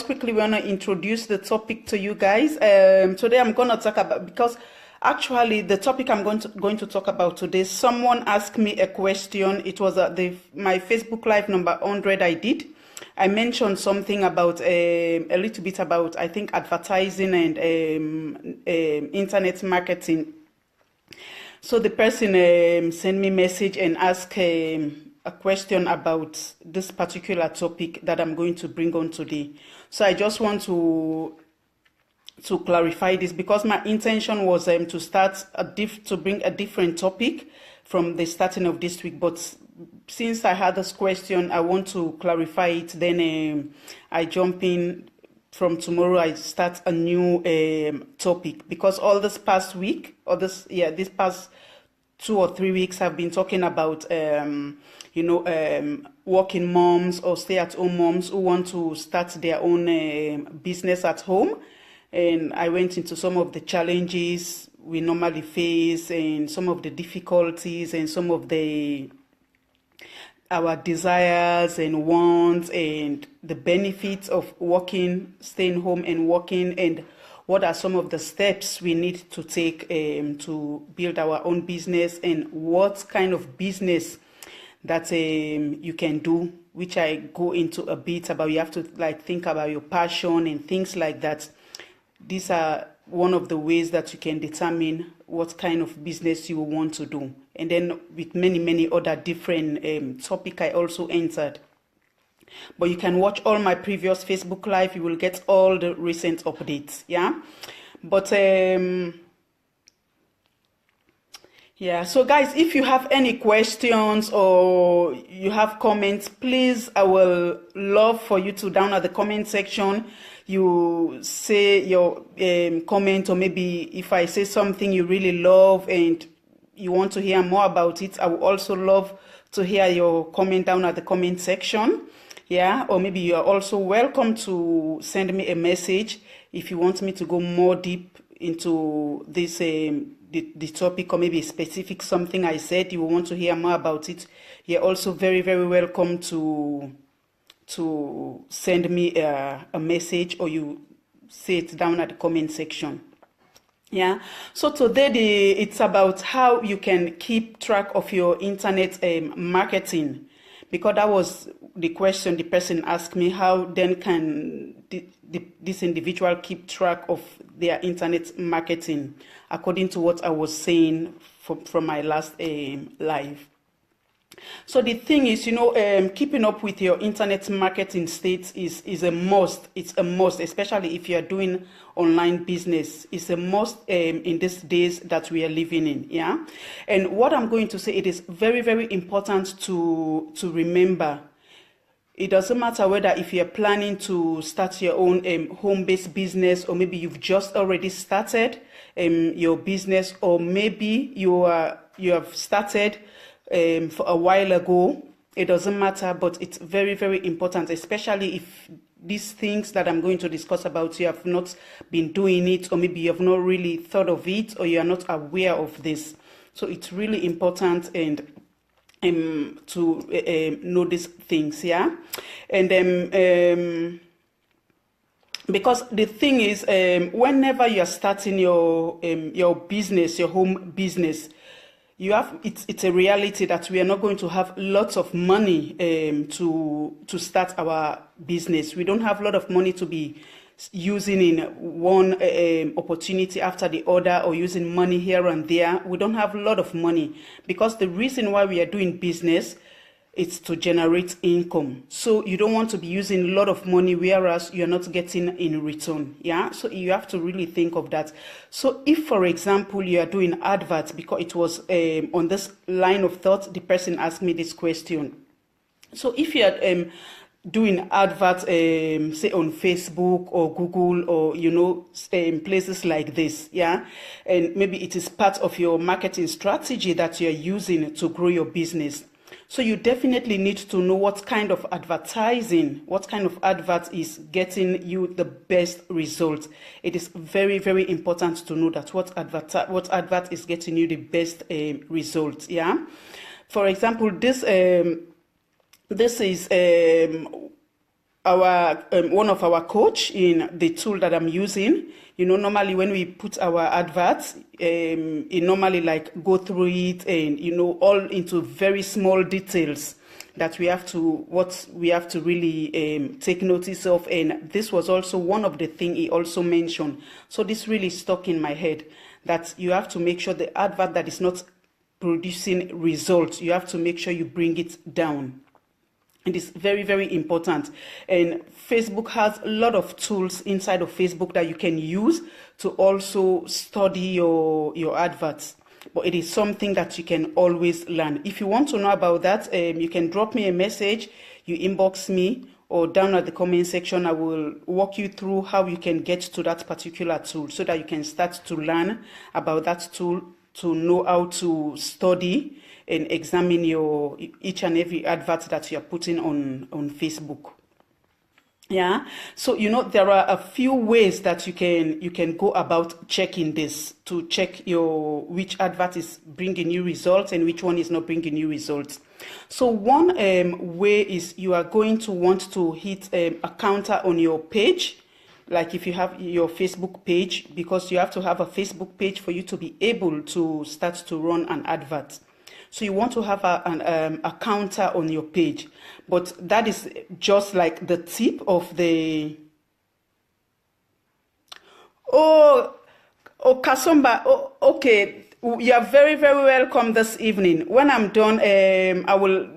just quickly want to introduce the topic to you guys. Today I'm going to talk about, because actually the topic I'm going to talk about today, someone asked me a question. It was at my Facebook Live number 100 I did. I mentioned something about a little bit about, I think, advertising and internet marketing. So the person sent me a message and asked a question about this particular topic that I'm going to bring on today. So I just want to clarify this, because my intention was to start to bring a different topic from the starting of this week, but since I had this question, I want to clarify it. Then I jump in. From tomorrow, I start a new topic, because all this past week, or this past 2 or 3 weeks, I've been talking about working moms or stay-at-home moms who want to start their own business at home. And I went into some of the challenges we normally face, and some of the difficulties, and some of our desires and wants, and the benefits of working, staying home and working, and what are some of the steps we need to take to build our own business, and what kind of business that you can do, which I go into a bit about. You have to think about your passion and things like that. These are one of the ways that you can determine what kind of business you want to do. And then with many other different topics I also entered. But you can watch all my previous Facebook Live. You will get all the recent updates. Yeah. But yeah, so guys, if you have any questions or you have comments, please, I will love for you to down at the comment section. You say your comment, or maybe if I say something you really love and you want to hear more about it, I would also love to hear your comment down at the comment section. Yeah, or maybe you are also welcome to send me a message if you want me to go more deep into this the topic, or maybe a specific something I said you want to hear more about it. You're also very welcome to send me a message, or you say it down at the comment section. Yeah, so today it's about how you can keep track of your internet marketing, because that was the question the person asked me. How then can this individual keep track of their internet marketing, according to what I was saying from my last live. So the thing is, keeping up with your internet marketing stats is a must. It's a must, especially if you are doing online business. It's a must in these days that we are living in. Yeah, and what I'm going to say, it is very important to remember. It doesn't matter whether if you're planning to start your own home-based business, or maybe you've just already started your business, or maybe you have started for a while ago. It doesn't matter, but it's very important, especially if these things that I'm going to discuss about, you have not been doing it, or maybe you have not really thought of it, or you are not aware of this. So it's really important and to know these things. Yeah, and because the thing is, whenever you are starting your business, your home business, it's a reality that we are not going to have lots of money to start our business. We don't have a lot of money to be using in one opportunity after the other, or using money here and there. We don't have a lot of money, because the reason why we are doing business is to generate income. So you don't want to be using a lot of money whereas you're not getting in return. Yeah, so you have to really think of that. So if, for example, you are doing adverts, because it was on this line of thought the person asked me this question. So if you are doing adverts, say on Facebook or Google, or places like this, yeah, and maybe it is part of your marketing strategy that you are using to grow your business. So you definitely need to know what kind of advertising, what kind of advert is getting you the best results. It is very important to know that what advert is getting you the best results. Yeah, for example, this is our one of our coach in the tool that I'm using. Normally when we put our adverts, it normally like go through it and all into very small details that we have to really take notice of. And this was also one of the things he also mentioned. So this really stuck in my head, that you have to make sure the advert that is not producing results, you have to make sure you bring it down. It is very, very important. And Facebook has a lot of tools inside of Facebook that you can use to also study your adverts. But it is something that you can always learn. If you want to know about that, you can drop me a message, you inbox me, or down at the comment section. I will walk you through how you can get to that particular tool so that you can start to learn about that tool, to know how to study and examine each and every advert that you are putting on Facebook. Yeah, so there are a few ways that you can go about checking this, to check which advert is bringing you results and which one is not bringing you results. So one way is you are going to want to hit a counter on your page, like if you have your Facebook page, because you have to have a Facebook page for you to be able to start to run an advert. So you want to have a counter on your page, but that is just like the tip of the. Oh, Kasumba. Oh, okay. You are very, very welcome this evening. When I'm done, I will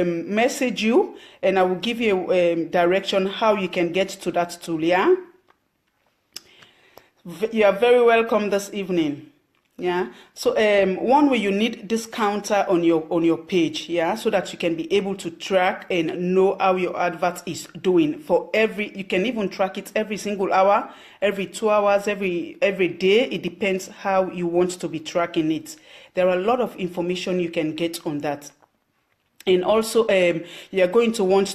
message you and I will give you direction how you can get to that tool. Yeah. You are very welcome this evening. Yeah, so one way, you need this counter on your page, yeah, so that you can be able to track and know how your advert is doing. You can even track it every single hour, every 2 hours, every day. It depends how you want to be tracking it. There are a lot of information you can get on that. And also, you are going to want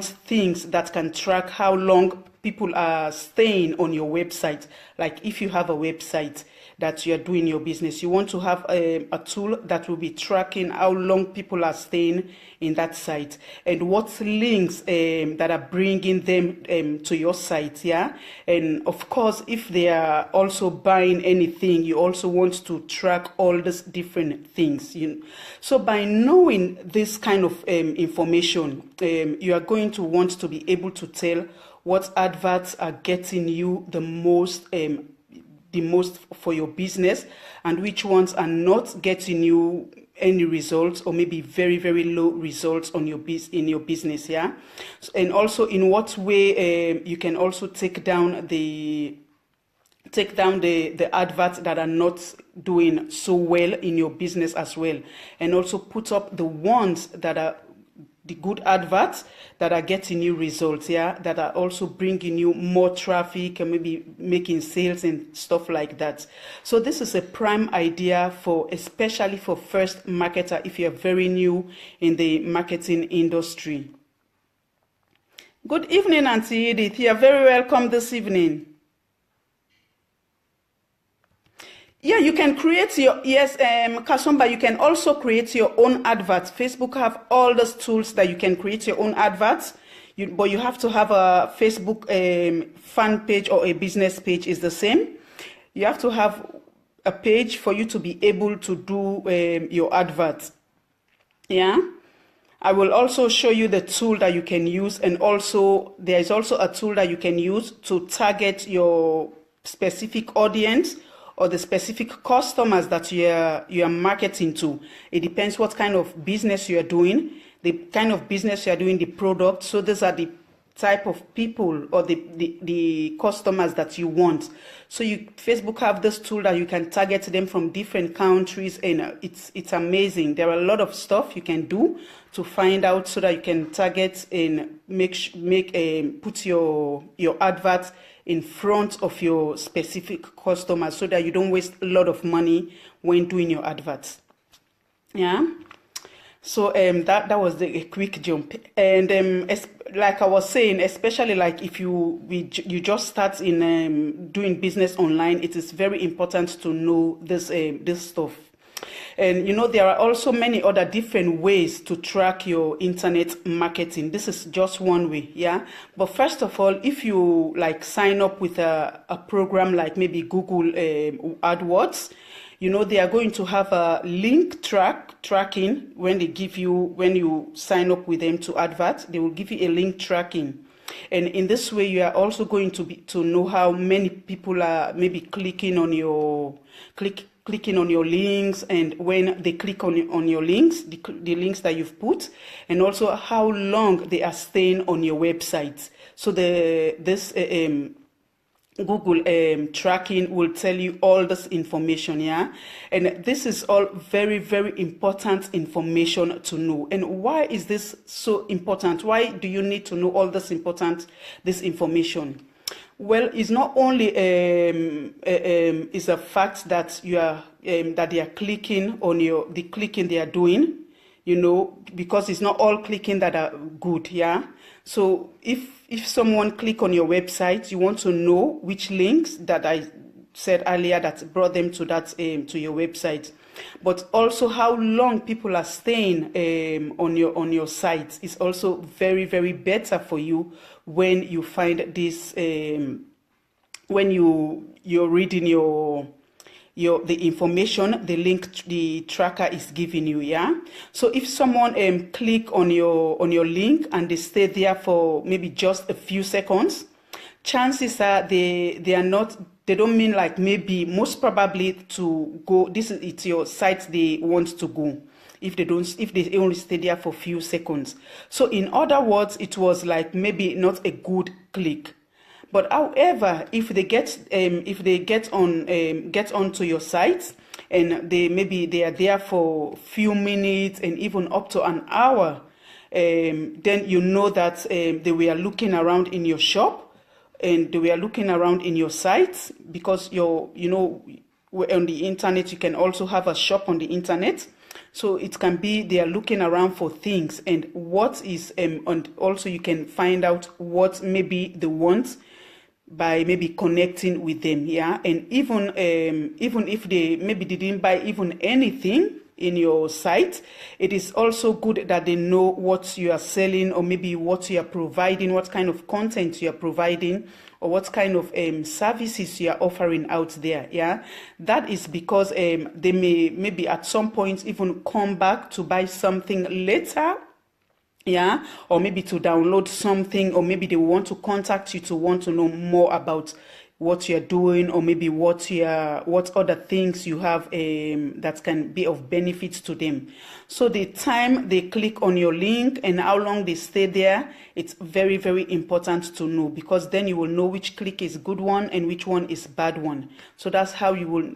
things that can track how long people are staying on your website. Like if you have a website that you are doing your business, you want to have a tool that will be tracking how long people are staying in that site and what links that are bringing them to your site. Yeah, and of course, if they are also buying anything, you also want to track all these different things. So by knowing this kind of information, you are going to want to be able to tell what adverts are getting you the most for your business and which ones are not getting you any results, or maybe very, very low results on in your business. Yeah, and also in what way you can also take down the adverts that are not doing so well in your business as well, and also put up the ones that are the good adverts that are getting you results, yeah, that are also bringing you more traffic and maybe making sales and stuff like that. So this is a prime idea especially for first marketer if you're very new in the marketing industry. Good evening, Auntie Edith. You're very welcome this evening. Yeah, you can create Kasumba, you can also create your own adverts. Facebook have all those tools that you can create your own adverts, but you have to have a Facebook fan page or a business page is the same. You have to have a page for you to be able to do your adverts. Yeah, I will also show you the tool that you can use, and also there is also a tool that you can use to target your specific audience or the specific customers that you are marketing to. It depends what kind of business you are doing, the kind of business you are doing, the product. So these are the type of people or the customers that you want. So Facebook have this tool that you can target them from different countries, and it's amazing. There are a lot of stuff you can do to find out so that you can target and put your advert in front of your specific customers so that you don't waste a lot of money when doing your adverts. Yeah. So that was a quick jump, and like I was saying, especially like if you just start in doing business online, it is very important to know this stuff. And you know, there are also many other different ways to track your internet marketing. This is just one way, yeah. But first of all, if you like sign up with a program like maybe Google AdWords, you know, they are going to have a link tracking when they give you, when you sign up with them to advert, they will give you a link tracking. And in this way, you are also going to know how many people are maybe clicking on your links, and when they click on your links, the links that you've put, and also how long they are staying on your website. So this Google tracking will tell you all this information, yeah. And this is all very, very important information to know. And why is this so important? Why do you need to know all this information? Well, it's not only is a fact that you are that they are clicking on the clicking they are doing, you know, because it's not all clicking that are good, yeah. So if someone click on your website, you want to know which links that I said earlier that brought them to that to your website, but also how long people are staying on your site is also very, very better for you when you find this when you're reading the information, the link the tracker is giving you, yeah. So if someone click on your link and they stay there for maybe just a few seconds, chances are they don't mean like maybe most probably to go, it's your site they want to go, if they only stay there for a few seconds. So in other words, it was like maybe not a good click. But however, if they get onto your site and they are there for few minutes and even up to an hour, then you know that they were looking around in your shop and they were looking around in your site, because on the internet you can also have a shop on the internet. So it can be they are looking around for things, and what is and also you can find out what maybe they want by maybe connecting with them, yeah. And even if they maybe didn't buy even anything in your site, it is also good that they know what you are selling, or maybe what you are providing, what kind of content you are providing, or what kind of services you are offering out there, yeah. That is because they may maybe at some point even come back to buy something later, yeah, or maybe to download something, or maybe they want to contact you to want to know more about what you're doing, or maybe what other things you have that can be of benefit to them. So the time they click on your link and how long they stay there, it's very, very important to know, because then you will know which click is good one and which one is bad one. So that's how you will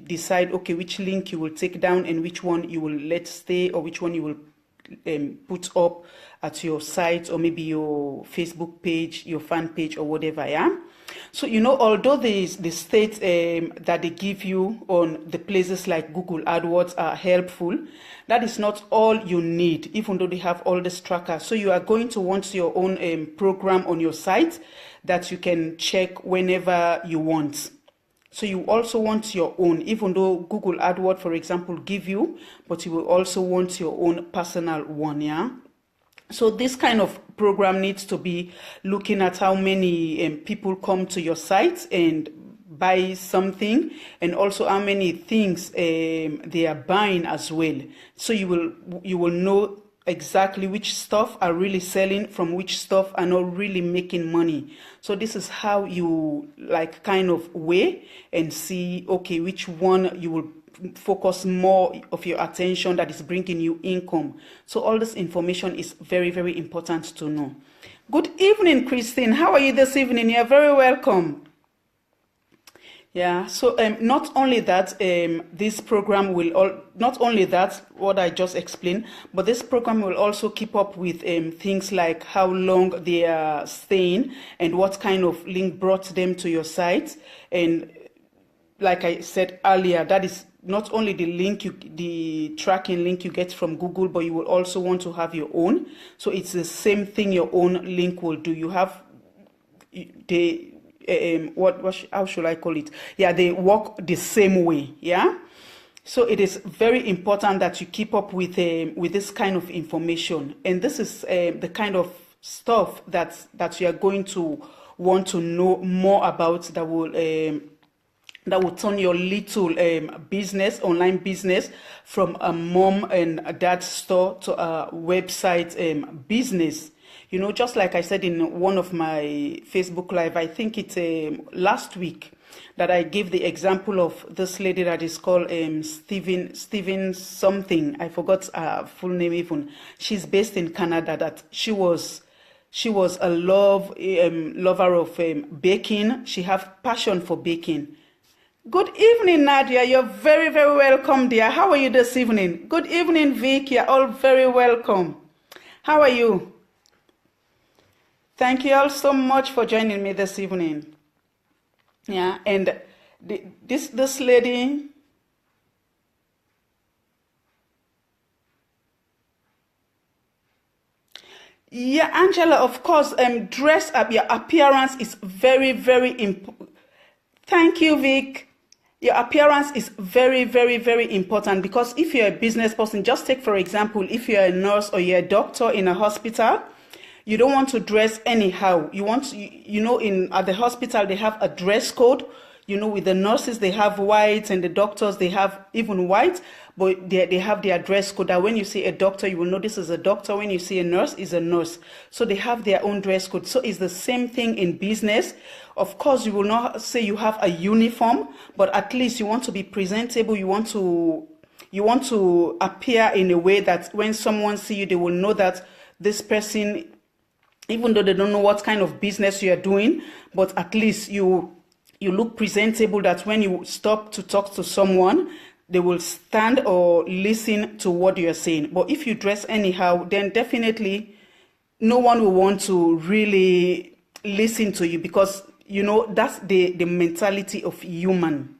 decide, okay, which link you will take down and which one you will let stay, or which one you will put up at your site, or maybe your Facebook page, your fan page, or whatever, yeah. So although the state that they give you on the places like Google AdWords are helpful, that is not all you need, even though they have all this tracker. So you are going to want your own program on your site that you can check whenever you want. So you also want your own, even though Google AdWords, for example, give you, but you will also want your own personal one, yeah. So this kind of program needs to be looking at how many people come to your site and buy something, and also how many things they are buying as well. So you will know exactly which stuff are really selling from which stuff are not really making money. So this is how you like kind of weigh and see, okay, which one you will focus more of your attention that is bringing you income. So all this information is very, very important to know. Good evening, Christine. How are you this evening? You're very welcome. Yeah, so not only that, this program will not only that what I just explained, but this program will also keep up with things like how long they are staying and what kind of link brought them to your site. And like I said earlier, that is not only the tracking link you get from Google, but you will also want to have your own. So it's the same thing your own link will do. You have how should I call it? Yeah, they work the same way. Yeah. So it is very important that you keep up with this kind of information, and this is the kind of stuff that you are going to want to know more about, that will turn your little business, online business, from a mom and a dad store to a website business. You know, just like I said in one of my Facebook Live, I think it's last week, that I gave the example of this lady that is called Steven something. I forgot her full name even. She's based in Canada. That she was a lover of baking. She have passion for baking. Good evening, Nadia. You're very, very welcome, dear. How are you this evening? Good evening, Vic. You're all very welcome. How are you? Thank you all so much for joining me this evening. Yeah, and this lady, yeah, Angela, of course, dress up. Your appearance is very, very important. Thank you, Vic. Your appearance is very, very, very important, because if you're a business person, just take, for example, if you're a nurse or you're a doctor in a hospital, you don't want to dress anyhow. You want to, at the hospital, they have a dress code. You know, with the nurses, they have white, and the doctors, they have even white, but they have their dress code. That when you see a doctor, you will know this is a doctor. When you see a nurse, is a nurse. So they have their own dress code. So it's the same thing in business. Of course, you will not say you have a uniform, but at least you want to be presentable. You want to appear in a way that when someone see you, they will know that this person, even though they don't know what kind of business you are doing, but at least you look presentable, that when you stop to talk to someone, they will stand or listen to what you're saying. But if you dress anyhow, then definitely no one will want to really listen to you, because, that's the mentality of human.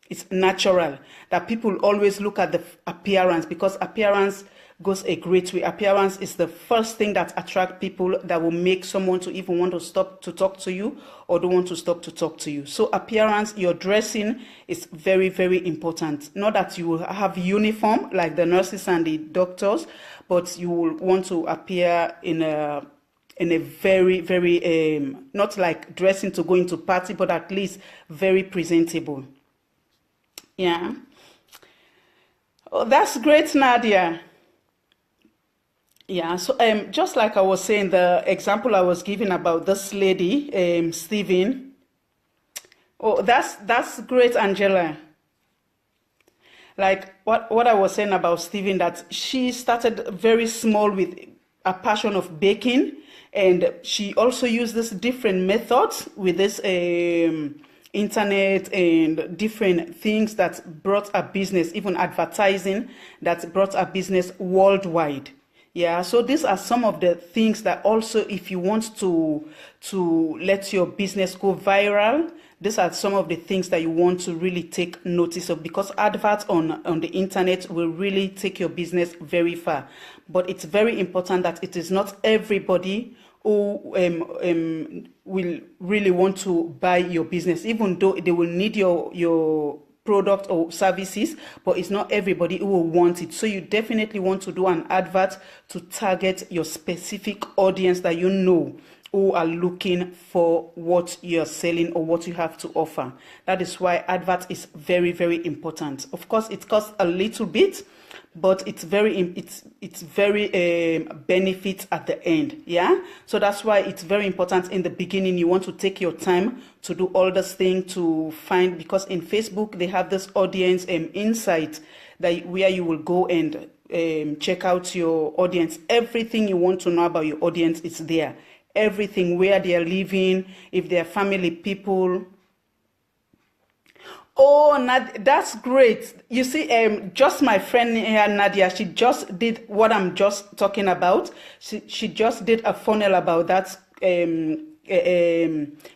It's natural that people always look at the appearance, because appearance goes a great way. Appearance is the first thing that attracts people, that will make someone to even want to stop to talk to you, or don't want to stop to talk to you. So appearance, your dressing is very, very important. Not that you will have uniform like the nurses and the doctors, but you will want to appear in a very, very, not like dressing to go into party, but at least very presentable. Yeah. Oh, that's great, Nadia. Yeah, so just like I was saying, the example I was giving about this lady, Steven. Oh, that's great, Angela. Like what I was saying about Steven, that she started very small with a passion of baking, and she also used this different methods with this internet and different things that brought a business, even advertising, that brought a business worldwide. Yeah, so these are some of the things that also, if you want to let your business go viral, these are some of the things that you want to really take notice of, because adverts on the internet will really take your business very far. But it's very important that it is not everybody who will really want to buy your business, even though they will need your product or services, but it's not everybody who will want it. So you definitely want to do an advert to target your specific audience that you know who are looking for what you're selling or what you have to offer. That is why advert is very, very important. Of course, it costs a little bit, but it's very benefit at the end. Yeah, so that's why it's very important in the beginning. You want to take your time to do all this thing to find, because in Facebook they have this audience insight, that where you will go and check out your audience. Everything you want to know about your audience is there. Everything, where they are living, if they are family people. Oh, that's great. You see, just my friend here, Nadia, she just did what I'm just talking about. She just did a funnel about that,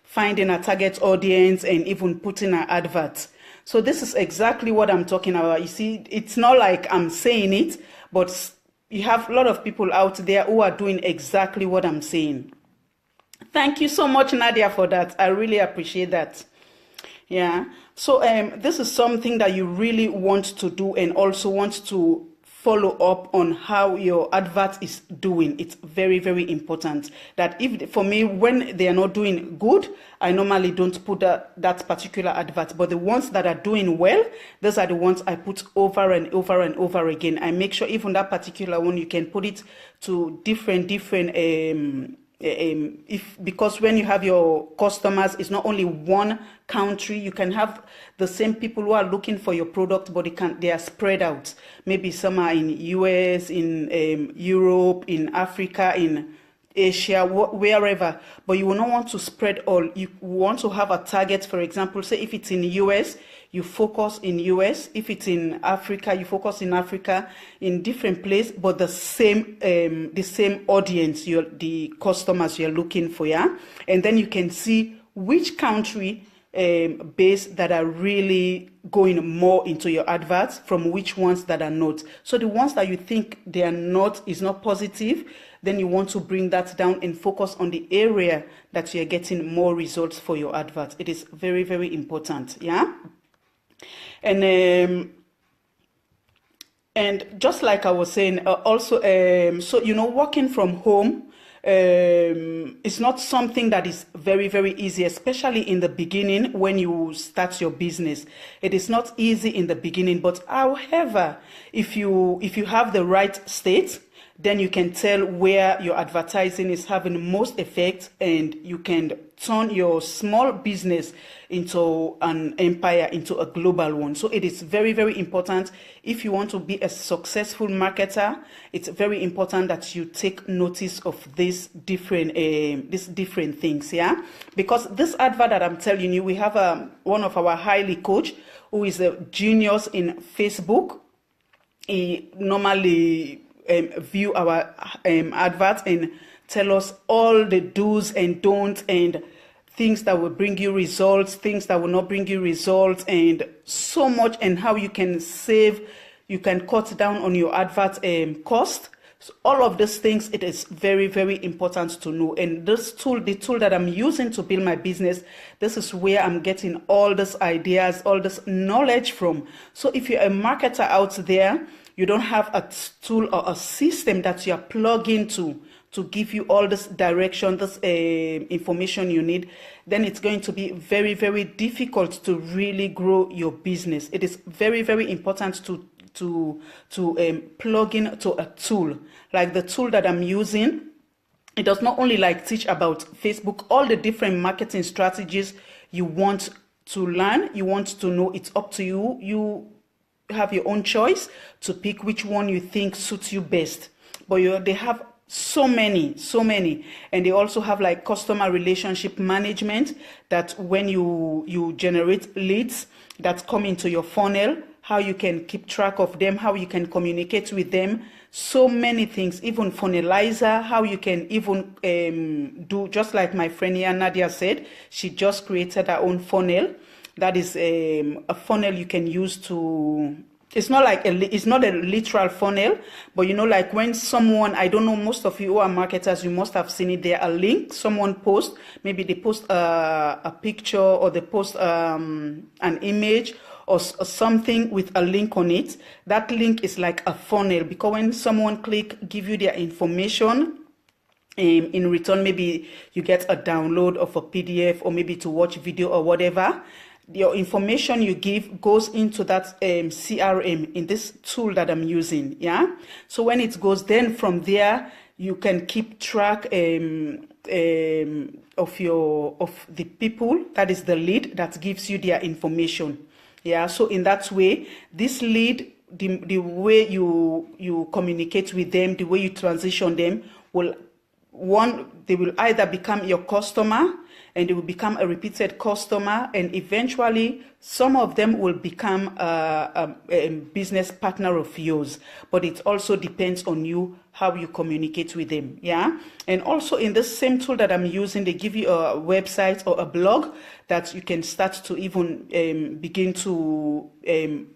finding a target audience and even putting an advert. So this is exactly what I'm talking about. You see, it's not like I'm saying it, but you have a lot of people out there who are doing exactly what I'm saying. Thank you so much, Nadia, for that. I really appreciate that. Yeah. So this is something that you really want to do and also want to follow up on how your advert is doing. It's very, very important that if, for me, when they are not doing good, I normally don't put that particular advert. But the ones that are doing well, those are the ones I put over and over and over again. I make sure even that particular one, you can put it to different because when you have your customers, it's not only one country. You can have the same people who are looking for your product, but they are spread out. Maybe some are in US, in Europe, in Africa, in Asia, wherever, but you will not want to spread all. You want to have a target. For example, say if it's in the US, you focus in US. If it's in Africa, you focus in Africa, in different place, but the same audience, the customers you're looking for, yeah. And then you can see which country base that are really going more into your adverts from which ones that are not. So the ones that you think they are not is not positive, then you want to bring that down and focus on the area that you're getting more results for your advert. It is very, very important, yeah. And just like I was saying, also, so working from home, it's not something that is very, very easy, especially in the beginning when you start your business. It is not easy in the beginning, but however, if you have the right state, then you can tell where your advertising is having most effect, and you can turn your small business into an empire, into a global one. So it is very, very important. If you want to be a successful marketer, it's very important that you take notice of these different things, yeah. Because this advert that I'm telling you, we have one of our highly coach who is a genius in Facebook. He normally view our adverts and tell us all the do's and don'ts and things that will bring you results, things that will not bring you results, and so much, and how you can save, you can cut down on your advert cost. So all of these things, it is very, very important to know. And this tool, the tool that I'm using to build my business, this is where I'm getting all these ideas, all this knowledge from. So if you're a marketer out there, you don't have a tool or a system that you are plugging to give you all this direction, this information you need, then it's going to be very, very difficult to really grow your business. It is very, very important to plug in to a tool. Like the tool that I'm using, it does not only teach about Facebook, all the different marketing strategies you want to learn, you want to know. It's up to you. You have your own choice to pick which one you think suits you best. But they have so many, and they also have customer relationship management, that when you generate leads that come into your funnel, how you can keep track of them, how you can communicate with them, so many things, even funnelizer, how you can even do, just like my friend here Nadia said, she just created her own funnel. That is a funnel you can use to, it's not it's not a literal funnel, but when someone, I don't know, most of you who are marketers, you must have seen it, there a link someone posts, maybe they post a picture, or they post an image or something with a link on it. That link is like a funnel, because when someone give you their information, in return, maybe you get a download of a PDF, or maybe to watch video or whatever. Your information you give goes into that CRM in this tool that I'm using, yeah. So when it goes, then from there you can keep track of the people, that is the lead that gives you their information, yeah. So in that way, this lead, the way you communicate with them, the way you transition them, they will either become your customer, and they will become a repeated customer, and eventually some of them will become a business partner of yours. But it also depends on you, how you communicate with them, yeah. And also in this same tool that I'm using, they give you a website or a blog that you can start to even begin to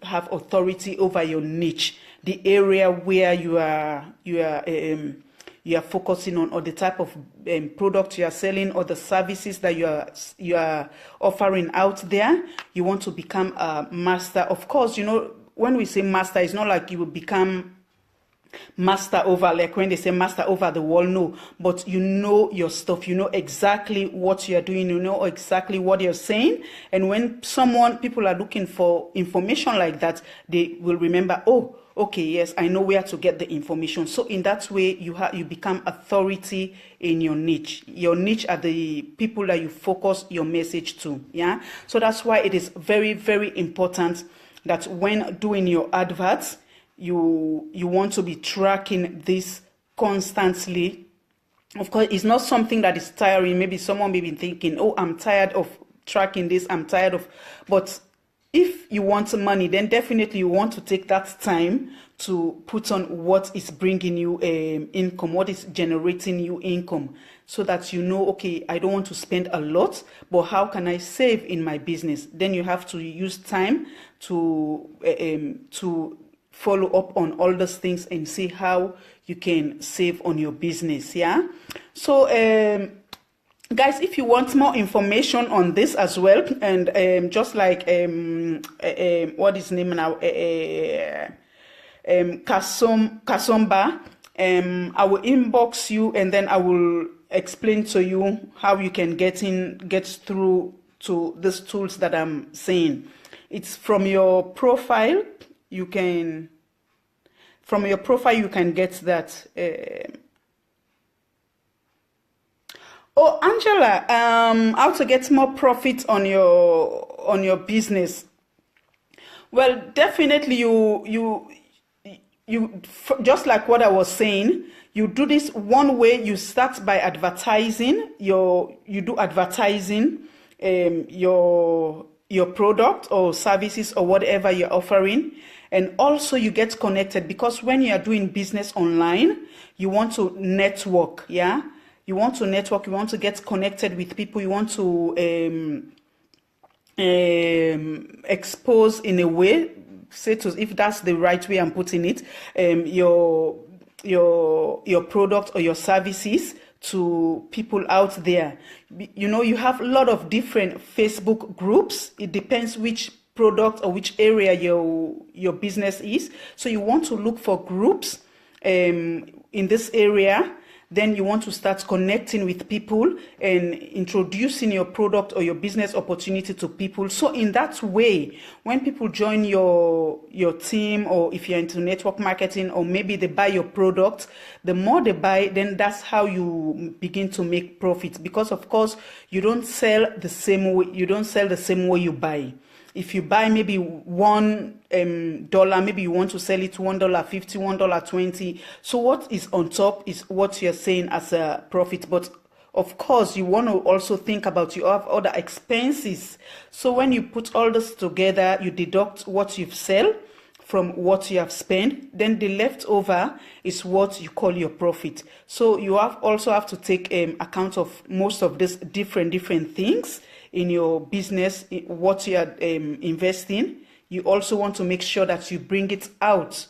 have authority over your niche, the area where you are you are focusing on, or the type of product you are selling, or the services that you are offering out there. You want to become a master. Of course, when we say master, it's not like you will become master over, like when they say master over the world. No, but you know your stuff, you know exactly what you're doing, you know exactly what you're saying. And when people are looking for information like that, they will remember, oh, okay, yes, I know where to get the information. So in that way, you become authority in your niche. Your niche are the people that you focus your message to. Yeah, so that's why it is very, very important that when doing your adverts, you want to be tracking this constantly. Of course, it's not something that is tiring. Maybe someone may be thinking, oh, I'm tired of tracking this, but if you want money, then definitely you want to take that time to put on what is bringing you income, what is generating you income, so that okay, I don't want to spend a lot, but how can I save in my business? Then you have to use time to follow up on all those things and see how you can save on your business. Yeah, so guys, if you want more information on this as well, and just like what is name now, Kasomba, I will inbox you, and then I will explain to you how you can get through to these tools that I'm saying. It's from your profile. From your profile you can get that. Oh, Angela, how to get more profit on your business? Well, definitely you just like what I was saying, you do this one way. You start by advertising you do advertising your product or services or whatever you're offering. And also you get connected, because when you are doing business online, you want to network. Yeah, you want to network, you want to get connected with people, you want to expose, in a way, if that's the right way I'm putting it, your product or your services to people out there. You have a lot of different Facebook groups. It depends which product or which area your business is. So you want to look for groups in this area. Then you want to start connecting with people and introducing your product or your business opportunity to people. So in that way, when people join your team, or if you're into network marketing, or maybe they buy your product, the more they buy, then that's how you begin to make profits. Because of course, you don't sell the same way you buy. If you buy maybe $1, maybe you want to sell it $1.50, $1.20. So what is on top is what you're saying as a profit. But of course, you want to also think about, you have other expenses. So when you put all this together, you deduct what you've sell from what you have spent, then the leftover is what you call your profit. So you also have to take account of most of these different things in your business, what you are investing. You also want to make sure that you bring it out.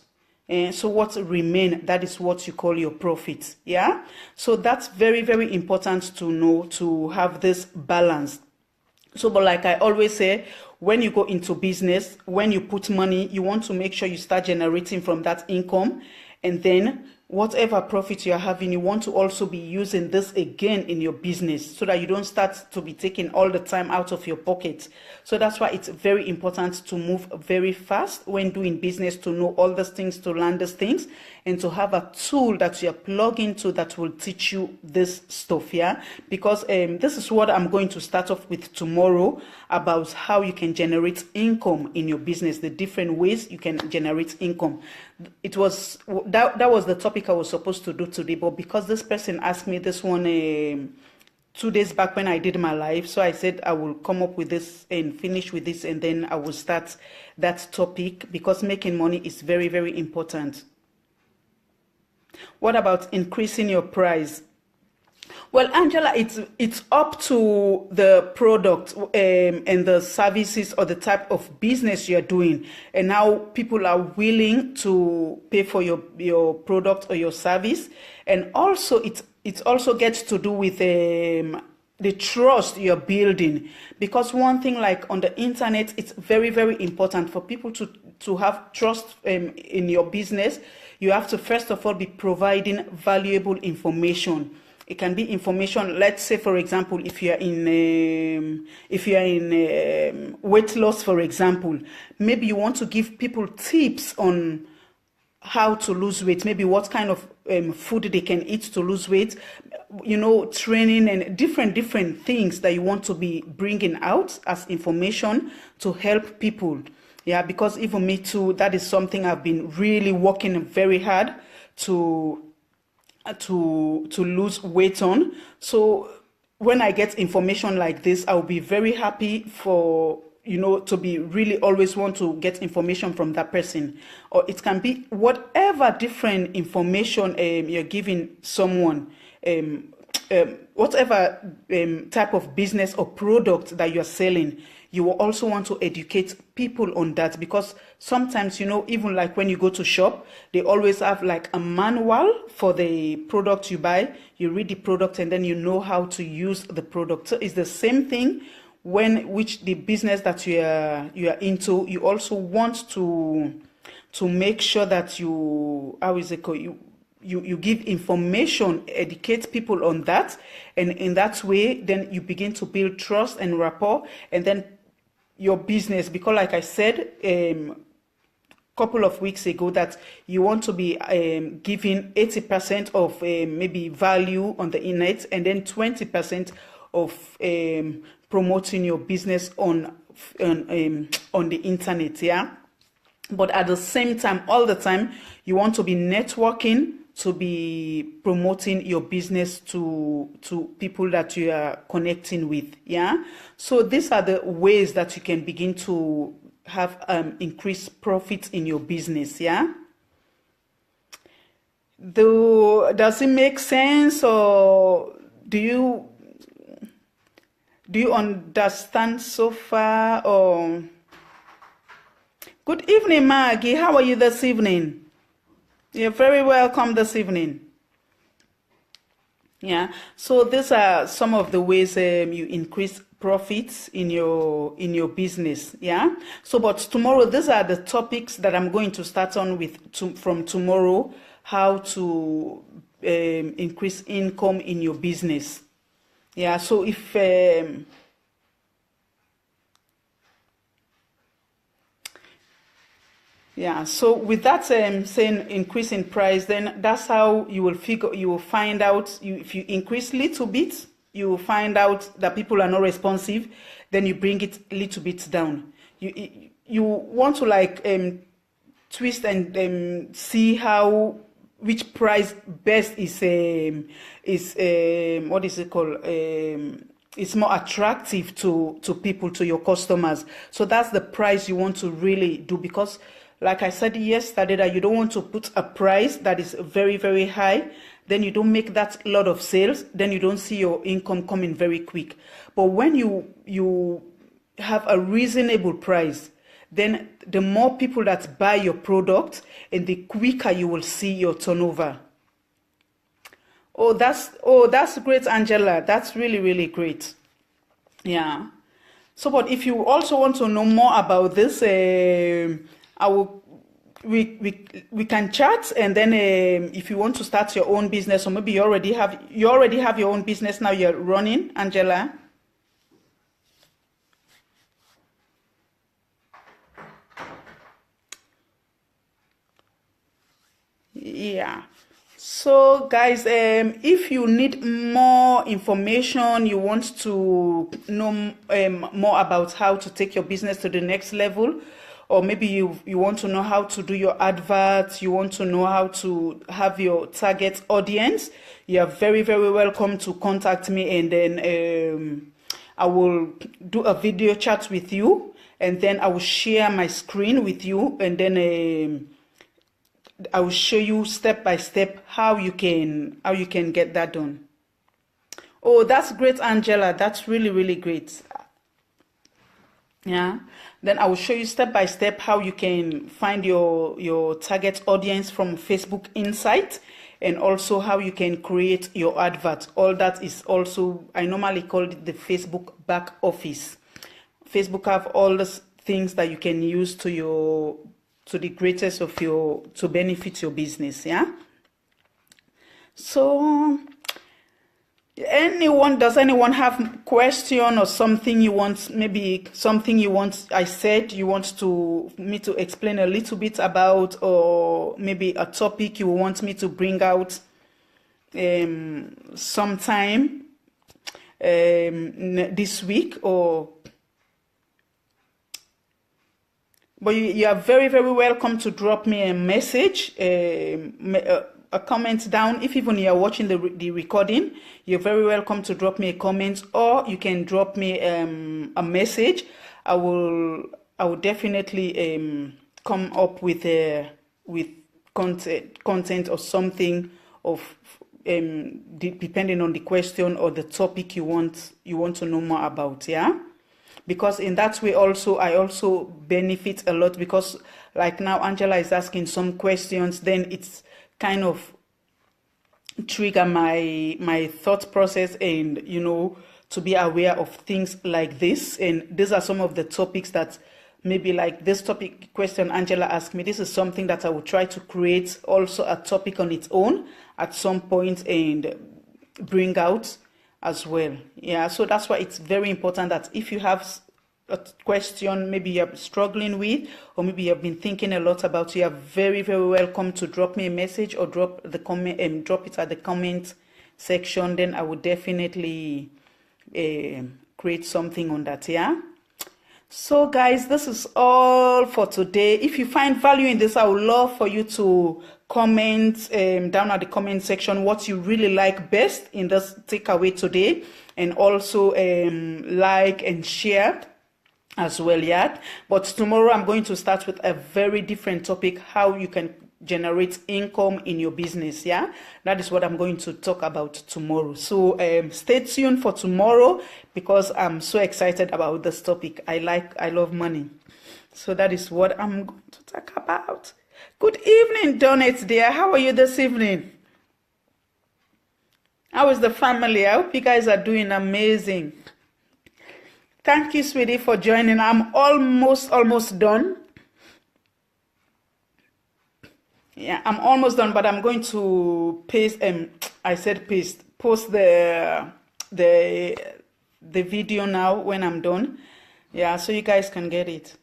And so what remain, that is what you call your profit. Yeah. So that's very, very important to know, to have this balance. So, but like I always say, when you go into business, when you put money, you want to make sure you start generating from that income. And then whatever profit you're having, you want to also be using this again in your business, so that you don't start to be taking all the time out of your pocket. So that's why it's very important to move very fast when doing business, to know all these things, to learn these things, and to have a tool that you plug into that will teach you this stuff. Yeah, because this is what I'm going to start off with tomorrow, about how you can generate income in your business, the different ways you can generate income. That was the topic I was supposed to do today, but because this person asked me this one 2 days back when I did my live, so I said I will come up with this and finish with this, and then I will start that topic, because making money is very, very important. What about increasing your price? Well, Angela, it's up to the product and the services or the type of business you're doing, and how people are willing to pay for your product or your service. And also, it also gets to do with the trust you're building. Because one thing, like on the internet, it's very, very important for people to have trust in your business. You have to first of all be providing valuable information. It can be information. Let's say, for example, if you are in weight loss, for example, maybe you want to give people tips on how to lose weight, maybe what kind of food they can eat to lose weight, training and different things that you want to be bringing out as information to help people. Yeah, because even me too, that is something I've been really working very hard to lose weight on. So when I get information like this, I'll be very happy for to be really always want to get information from that person. Or it can be whatever different information you're giving someone, whatever type of business or product that you're selling. You will also want to educate people on that, because sometimes, even like when you go to shop, they always have like a manual for the product you buy. You read the product and then you know how to use the product. So it's the same thing which the business that you are into. You also want to make sure that you give information, educate people on that, and in that way, then you begin to build trust and rapport, and then your business, because like I said couple of weeks ago, that you want to be giving 80% of maybe value on the internet, and then 20% of promoting your business on the internet. Yeah, but at the same time, all the time, you want to be networking, to be promoting your business to people that you are connecting with. Yeah, so these are the ways that you can begin to have increased profits in your business. Yeah, does it make sense, or do you understand so far? Or good evening, Maggie, how are you this evening? You're very welcome this evening. Yeah, so these are some of the ways you increase profits in your business. Yeah, so but tomorrow, these are the topics that I'm going to start on with from tomorrow, how to increase income in your business. Yeah, so if yeah, so with that saying increase in price, then that's how you will find out. If you increase little bit, you will find out that people are not responsive. Then you bring it a little bit down. You want to like twist and see which price best is what is it called? It's more attractive to people, to your customers. So that's the price you want to really do, because like I said yesterday, that you don't want to put a price that is very, very high. Then you don't make that lot of sales. Then you don't see your income coming very quick. But when you have a reasonable price, then the more people that buy your product, and the quicker you will see your turnover. Oh, that's great, Angela. That's really, really great. Yeah. So, but if you also want to know more about this, we can chat, and then if you want to start your own business, or maybe you already have your own business now you're running, Angela. Yeah. So guys, if you need more information, you want to know more about how to take your business to the next level, or maybe you want to know how to do your adverts, you want to know how to have your target audience, you are very, very welcome to contact me, and then I will do a video chat with you, and then I will share my screen with you, and then I will show you step by step how you can get that done. Oh, that's great, Angela. That's really, really great. Yeah. Then I will show you step by step how you can find your target audience from Facebook Insight, and also how you can create your advert. All that is also, I normally call it the Facebook back office. Facebook have all these things that you can use to the greatest of to benefit your business. Yeah. So does anyone have question or something you want, maybe something you want you want me to explain a little bit about, or maybe a topic you want me to bring out sometime this week? Or but you are very, very welcome to drop me a message, a comment down. If even you are watching the recording, you're very welcome to drop me a comment, or you can drop me a message. I will definitely come up with content or something of depending on the question or the topic you want to know more about. Yeah. Because in that way also, I also benefit a lot, because like now Angela is asking some questions, then it's kind of trigger my thought process, and to be aware of things like this. And these are some of the topics that maybe, like this topic question Angela asked me, this is something that I will try to create also a topic on its own at some point and bring out as well. Yeah, so that's why it's very important that if you have a question maybe you're struggling with, or maybe you've been thinking a lot about, you are very, very welcome to drop me a message or drop the comment and drop it at the comment section. Then I would definitely create something on that. Yeah. So guys, this is all for today. If you find value in this, I would love for you to comment down at the comment section what you really like best in this takeaway today, and also like and share as well. Yeah. But tomorrow I'm going to start with a very different topic, how you can generate income in your business. Yeah, that is what I'm going to talk about tomorrow. So stay tuned for tomorrow, because I'm so excited about this topic. I love money, so that is what I'm going to talk about. Good evening, Donate dear. How are you this evening? How is the family? I hope you guys are doing amazing. Thank you, sweetie, for joining. I'm almost done. Yeah, I'm almost done, but I'm going to post the video now when I'm done. Yeah, so you guys can get it.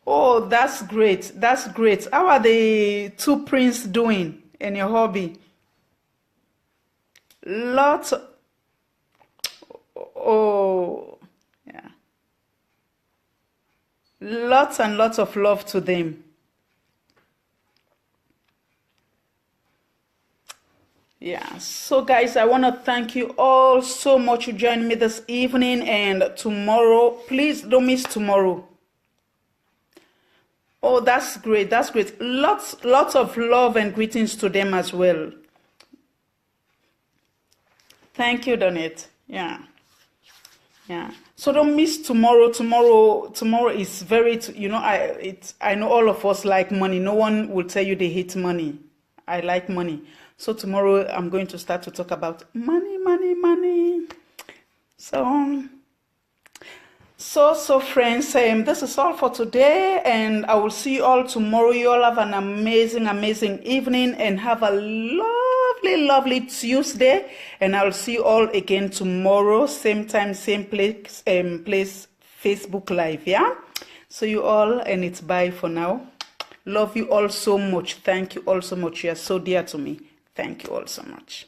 Oh, that's great. That's great. How are the two prince doing in your hobby? Lots. Oh, yeah. Lots and lots of love to them. Yeah, so guys, I want to thank you all so much for joining me this evening, and tomorrow, please don't miss tomorrow. Oh, that's great. That's great. Lots of love and greetings to them as well. Thank you, Donette. Yeah. Yeah. So don't miss tomorrow. Tomorrow is very, I know all of us like money. No one will tell you they hate money. I like money. So tomorrow I'm going to start to talk about money. So friends, this is all for today, and I will see you all tomorrow. You all have an amazing evening, and have a lovely Tuesday. And I'll see you all again tomorrow, same time, same place, Facebook Live. Yeah. So you all, and it's bye for now. Love you all so much. Thank you all so much. You are so dear to me. Thank you all so much.